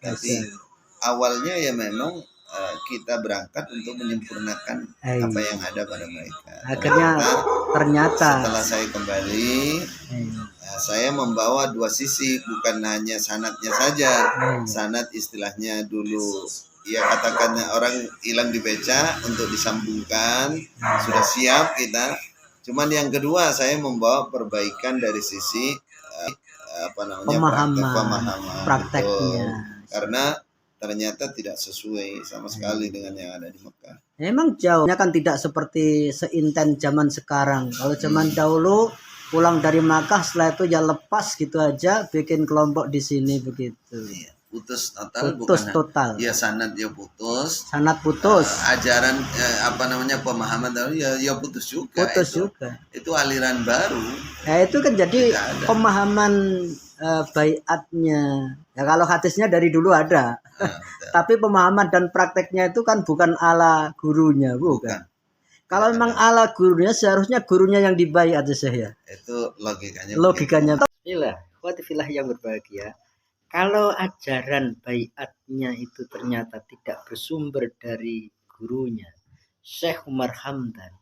Tapi awalnya ya memang kita berangkat untuk menyempurnakan apa yang ada pada mereka. Akhirnya ternyata setelah saya kembali, saya membawa dua sisi, bukan hanya sanadnya saja. Sanad istilahnya dulu ya katakan orang hilang di beca untuk disambungkan, sudah siap kita. Cuman yang kedua saya membawa perbaikan dari sisi pemahaman prakteknya. Karena ternyata tidak sesuai sama sekali dengan yang ada di Mekah. Memang jauhnya kan tidak seperti seinten zaman sekarang. Kalau zaman dahulu pulang dari Makkah setelah itu ya lepas gitu aja, bikin kelompok di sini begitu. Iya, putus total. Putus total. Ya sanad ya putus. Sanad putus. Ajaran pemahaman ya putus juga. Itu aliran baru. Ya itu kan jadi pemahaman baiatnya. Ya kalau hadisnya dari dulu ada. Tapi pemahaman dan prakteknya itu kan bukan ala gurunya, bukan. Kalau memang ala gurunya seharusnya gurunya yang dibaiat ya. Itu logikanya. Inilah khawatibillah yang berbahagia. Kalau ajaran baiatnya itu ternyata tidak bersumber dari gurunya, Syekh Umar Hamdan,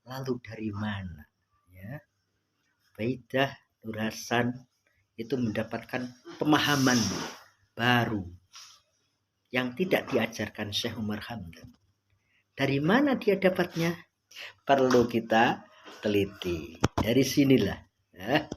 lalu dari mana? Ya, Baidah Nur Hasan itu mendapatkan pemahaman baru yang tidak diajarkan Syekh Umar Hamdan. Dari mana dia dapatnya? Perlu kita teliti. Dari sinilah. Ya.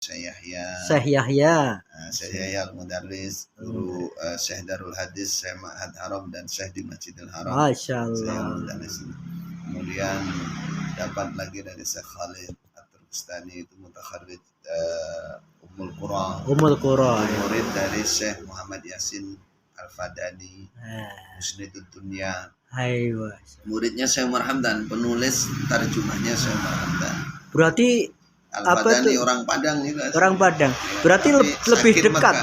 Syekh Yahya Al-Mudarris, guru Syekh Darul Hadis, Syekh Ma'had Haram dan Syekh di Masjidil Haram. Masya Allah. Kemudian dapat lagi dari Syekh Khalid At-Turkistani, itu mutakharrij Ummul Qura. Murid dari Syekh Muhammad Yasin Al-Fadani, Musnidud Dunya. Muridnya Syekh Umar Hamdan, penulis tarjumahnya Syekh Umar Hamdan. Berarti Al-Fadani orang Padang juga. Orang Padang. Berarti lebih dekat.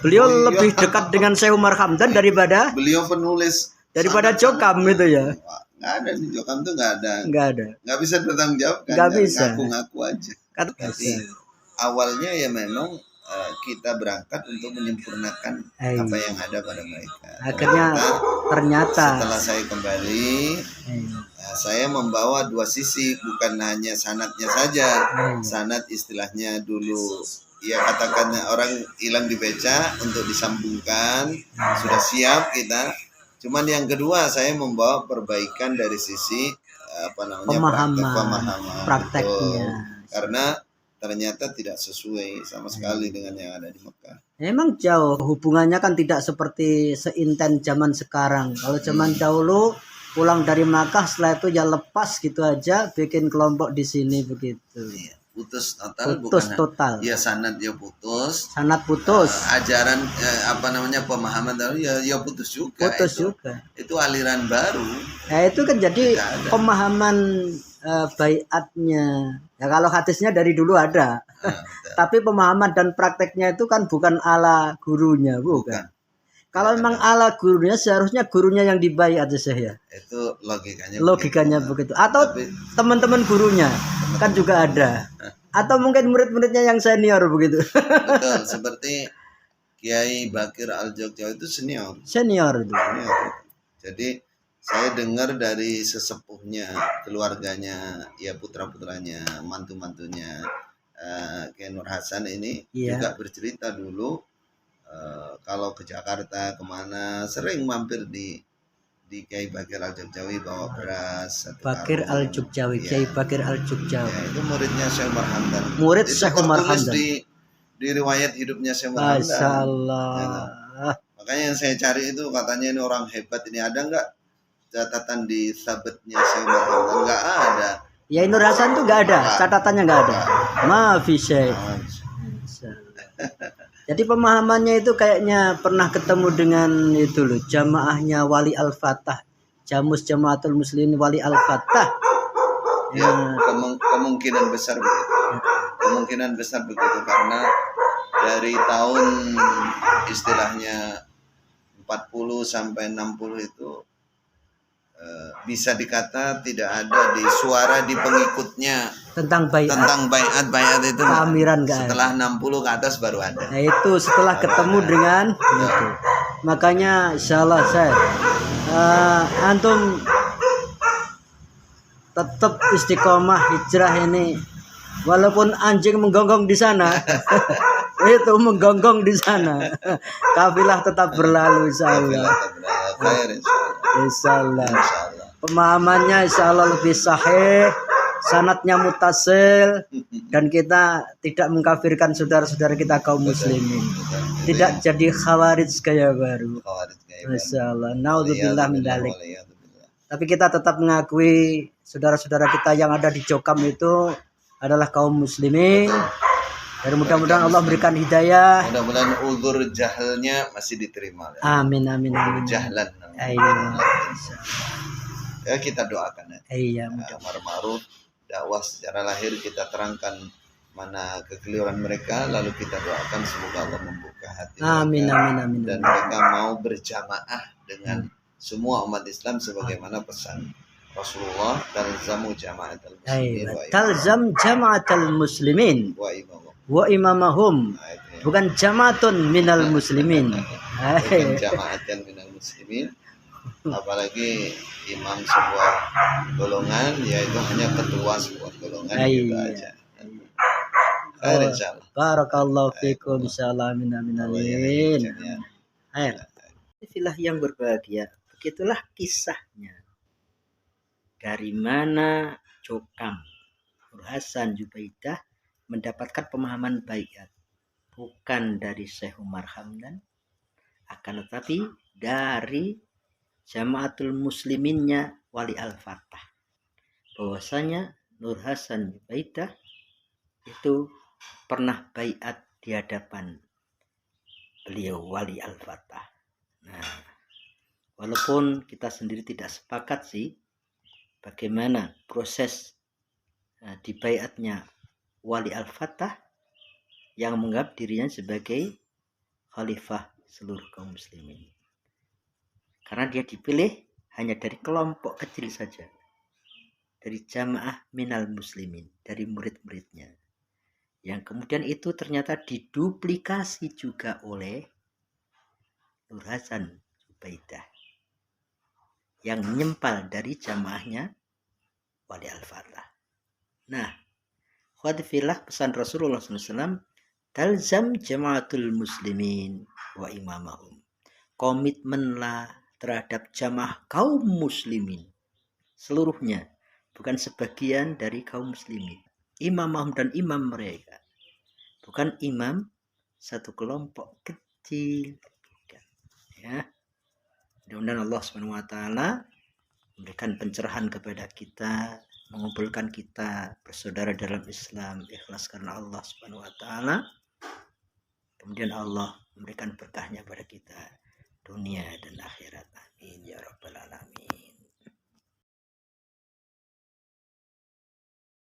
Beliau lebih dekat dengan Syekh Umar Hamdan daripada beliau penulis Jokam itu ya. Nggak ada di Jokam tuh nggak ada. Nggak bisa bertanggung jawab kan. Nggak bisa. Ngaku-ngaku aja. Tapi awalnya ya memang kita berangkat untuk menyempurnakan apa yang ada pada mereka. Akhirnya ternyata setelah saya kembali, saya membawa dua sisi, bukan hanya sanatnya saja. Sanat istilahnya dulu ya katakan orang hilang di beca untuk disambungkan, sudah siap kita. Cuman yang kedua saya membawa perbaikan dari sisi pemahaman prakteknya. Betul. Karena ternyata tidak sesuai sama sekali dengan yang ada di Mekah. Emang jauh hubungannya kan tidak seperti seinten zaman sekarang. Kalau zaman dahulu pulang dari Makkah setelah itu ya lepas gitu aja bikin kelompok di sini begitu. Iya, putus total. Putus bukan total. Ya sanad ya putus. Sanad putus. Ajaran pemahaman ya putus juga. Putus juga. Itu aliran baru. Nah itu kan jadi pemahaman baiatnya. Ya kalau hadisnya dari dulu ada. Tapi pemahaman dan prakteknya itu kan bukan ala gurunya, bukan. Kalau memang ala gurunya seharusnya gurunya yang dibaiat ya. Itu logikanya begitu. Atau teman-teman gurunya kan juga ada. Atau mungkin murid-muridnya yang senior begitu. Betul, seperti Kiai Bakir Al-Jogja itu senior. Senior itu. Jadi saya dengar dari sesepuhnya, keluarganya, ya putra-putranya, mantu-mantunya Kiai Nur Hasan ini juga bercerita dulu kalau ke Jakarta kemana sering mampir di Kiai Bakir Al-Jogjawi bawa beras. Bakir Al-Jogjawi, Kiai Bakir Al-Jogjawi. Ya, itu muridnya Syekh Umar Hamdan. Murid Syekh Umar Hamdan. Di riwayat hidupnya Syekh Umar Hamdan. Masyaallah. Ya, makanya yang saya cari itu katanya ini orang hebat, ini ada nggak catatan di sabetnya Syekh Umar Hamdan? Nggak ada. Ya Nur Hasan tuh nggak ada, catatannya nggak ada. Maafi Syekh. Jadi pemahamannya itu kayaknya pernah ketemu dengan itu loh, jamaahnya Wali Al-Fatah, Jamus Jamaatul Muslimin Wali Al-Fatah. Ya, kemungkinan besar begitu. Kemungkinan besar begitu karena dari tahun istilahnya 40 sampai 60 itu bisa dikata tidak ada di suara di pengikutnya tentang baiat itu keamiran setelah 60 ke atas baru ada. Nah itu setelah ketemu dengan itu. Makanya insyaallah saya antum tetap istiqomah hijrah ini walaupun anjing menggonggong di sana itu menggonggong di sana kafilah tetap berlalu insyaallah. Insyaallah. Pemahamannya insyaallah lebih sahih, sanadnya mutasil, dan kita tidak mengkafirkan saudara-saudara kita kaum muslimin. Tidak jadi khawarij gaya baru. Insyaallah. Naudzubillah min dzalik. Tapi kita tetap mengakui saudara-saudara kita yang ada di Jokam itu adalah kaum muslimin. Dan mudah-mudahan Allah berikan hidayah. Mudah-mudahan uzur jahalnya masih diterima. Amin amin amin. Jahlan. Ya kita doakan ya. Iya, amar ma'ruf, dakwah secara lahir kita terangkan mana kekeliruan mereka, lalu kita doakan semoga Allah membuka hati amin, mereka, amin, amin, dan mereka mau berjamaah dengan semua umat Islam sebagaimana pesan Rasulullah, talzamu jama'atal muslimin talzam jama'atal muslimin wa imamahum, bukan jama'atun minal muslimin. Bukan jama'atan minal muslimin, apalagi imam sebuah golongan, yaitu hanya ketua sebuah golongan gitu aja. Insyaallah. Barakallahu fikum insyaallah amin amin amin. Filah yang berbahagia, begitulah kisahnya. Dari mana Jokam Nur Hasan Jubaidah mendapatkan pemahaman baiat, bukan dari Syekh Umar Hamdan, akan tetapi dari Jamaatul Musliminnya Wali Al-Fatah, bahwasanya Nur Hasan Jubaidah itu pernah baiat di hadapan beliau Wali Al-Fatah. Nah, walaupun kita sendiri tidak sepakat sih bagaimana proses di baiatnya Wali Al-Fatah yang menganggap dirinya sebagai khalifah seluruh kaum muslimin. Karena dia dipilih hanya dari kelompok kecil saja, dari jamaah minal muslimin, dari murid-muridnya, yang kemudian itu ternyata diduplikasi juga oleh Nur Hasan Jubaidah yang menyempal dari jamaahnya wali al-fatah. Nah, khawati fillah, pesan Rasulullah SAW, talzam jamaatul muslimin wa imamahum. Komitmenlah terhadap jamaah kaum muslimin seluruhnya, bukan sebagian dari kaum muslimin. Imamahum, dan imam mereka, bukan imam satu kelompok kecil. Ya, mudah-mudahan Allah SWT memberikan pencerahan kepada kita, mengumpulkan kita bersaudara dalam Islam, ikhlas karena Allah SWT. Kemudian Allah memberikan berkahnya pada kita dunia dan akhirat. Amin ya rabbal alamin.